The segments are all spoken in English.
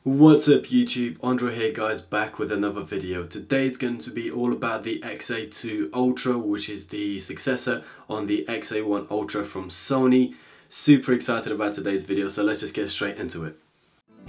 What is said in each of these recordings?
What's up YouTube, Andre here guys, back with another video. Today it's going to be all about the XA2 Ultra, which is the successor on the XA1 Ultra from Sony. Super excited about today's video, so let's just get straight into it.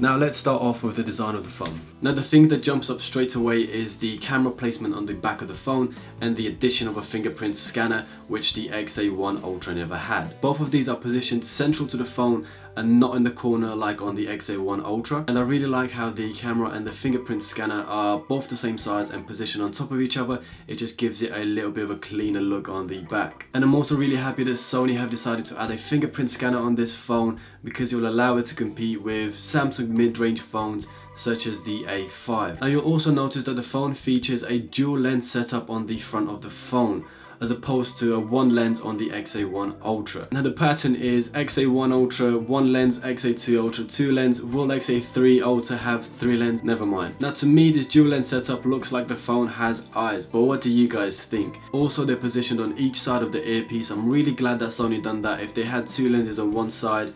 Now let's start off with the design of the phone. Now the thing that jumps up straight away is the camera placement on the back of the phone and the addition of a fingerprint scanner, which the XA1 Ultra never had. Both of these are positioned central to the phone and not in the corner like on the XA1 Ultra, and I really like how the camera and the fingerprint scanner are both the same size and positioned on top of each other. It just gives it a little bit of a cleaner look on the back. And I'm also really happy that Sony have decided to add a fingerprint scanner on this phone because it will allow it to compete with Samsung mid-range phones such as the A5. Now you'll also notice that the phone features a dual lens setup on the front of the phone, as opposed to a one lens on the XA1 Ultra. Now the pattern is XA1 Ultra, one lens, XA2 Ultra, two lens. Will XA3 Ultra have three lens? Never mind. Now to me this dual lens setup looks like the phone has eyes, but what do you guys think? Also they're positioned on each side of the earpiece. I'm really glad that Sony done that. If they had two lenses on one side,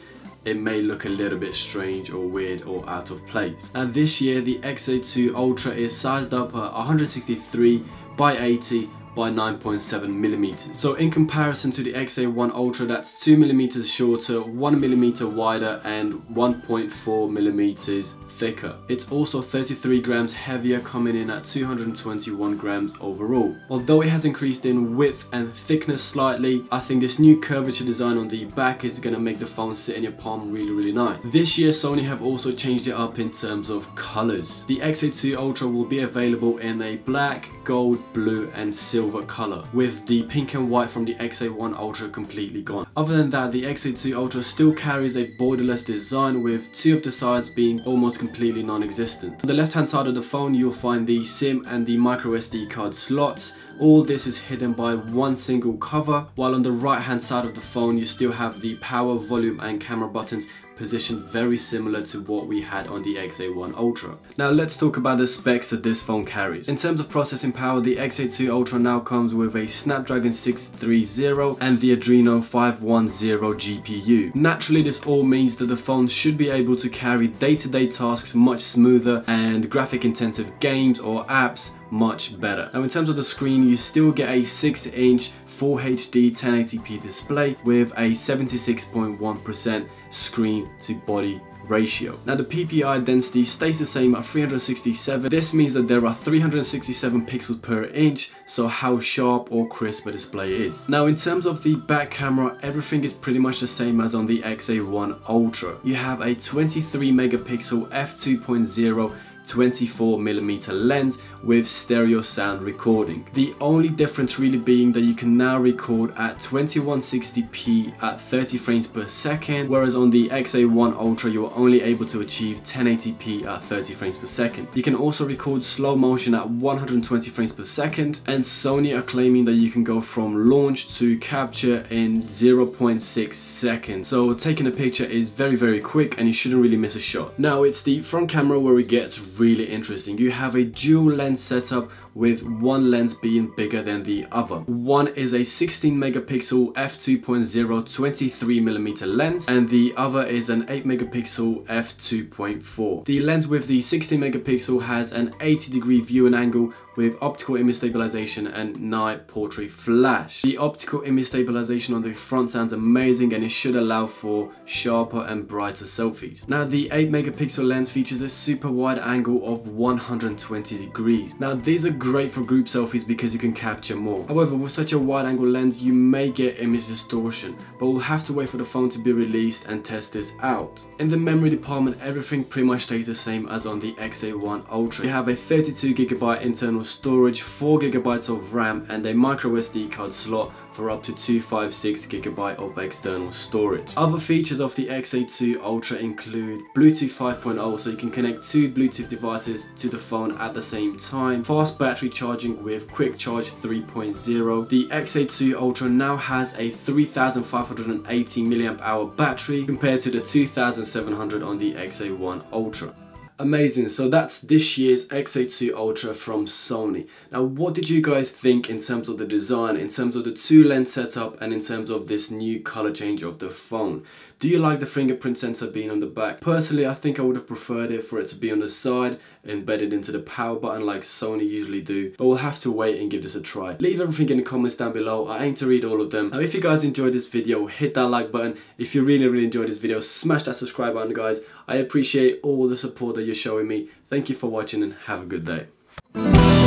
it may look a little bit strange or weird or out of place. Now this year the XA2 Ultra is sized up at 163 by 80 by 9.7 millimeters. So in comparison to the XA1 Ultra, that's 2 millimeters shorter, 1 millimeter wider, and 1.4 millimeters thicker. It's also 33 grams heavier, coming in at 221 grams overall. Although it has increased in width and thickness slightly, I think this new curvature design on the back is going to make the phone sit in your palm really nice. This year Sony have also changed it up in terms of colors. The XA2 Ultra will be available in a black, gold, blue and silver color, with the pink and white from the XA1 Ultra completely gone. Other than that, the XA2 Ultra still carries a borderless design, with two of the sides being almost completely non-existent. On the left hand side of the phone you'll find the SIM and the micro SD card slots. All this is hidden by one single cover, while on the right hand side of the phone you still have the power, volume and camera buttons positioned very similar to what we had on the XA1 Ultra. Now let's talk about the specs that this phone carries. In terms of processing power, the XA2 Ultra now comes with a Snapdragon 630 and the Adreno 510 GPU. Naturally this all means that the phone should be able to carry day-to-day tasks much smoother and graphic intensive games or apps much better. Now in terms of the screen, you still get a 6-inch Full HD 1080p display with a 76.1% screen to body ratio. Now the PPI density stays the same at 367. This means that there are 367 pixels per inch, so how sharp or crisp a display is. Now in terms of the back camera, everything is pretty much the same as on the XA1 Ultra. You have a 23 megapixel f2.0 24mm lens with stereo sound recording. The only difference really being that you can now record at 2160p at 30 frames per second, whereas on the XA1 Ultra you are only able to achieve 1080p at 30 frames per second. You can also record slow motion at 120 frames per second, and Sony are claiming that you can go from launch to capture in 0.6 seconds. So taking a picture is very quick and you shouldn't really miss a shot. Now it's the front camera where it gets really interesting. You have a dual lens setup with one lens being bigger than the other. One is a 16 megapixel f2.0 23mm lens and the other is an 8 megapixel f2.4. The lens with the 16 megapixel has an 80-degree viewing angle with optical image stabilization and night portrait flash. The optical image stabilization on the front sounds amazing and it should allow for sharper and brighter selfies. Now the 8 megapixel lens features a super wide angle of 120 degrees. Now these are great for group selfies because you can capture more. However, with such a wide angle lens you may get image distortion, but we'll have to wait for the phone to be released and test this out. In the memory department, everything pretty much stays the same as on the XA1 Ultra. You have a 32GB internal storage, 4GB of RAM and a micro SD card slot for up to 256GB of external storage. Other features of the XA2 Ultra include Bluetooth 5.0, so you can connect two Bluetooth devices to the phone at the same time, fast battery charging with Quick Charge 3.0. The XA2 Ultra now has a 3580 mAh battery compared to the 2700 on the XA1 Ultra. Amazing, so that's this year's XA2 Ultra from Sony. Now what did you guys think in terms of the design, in terms of the 2-lens setup, and in terms of this new color change of the phone? Do you like the fingerprint sensor being on the back? Personally, I think I would have preferred it for it to be on the side, embedded into the power button like Sony usually do, but we'll have to wait and give this a try. Leave everything in the comments down below. I aim to read all of them. Now if you guys enjoyed this video, hit that like button. If you really enjoyed this video, smash that subscribe button, guys. I appreciate all the support that you're showing me. Thank you for watching and have a good day.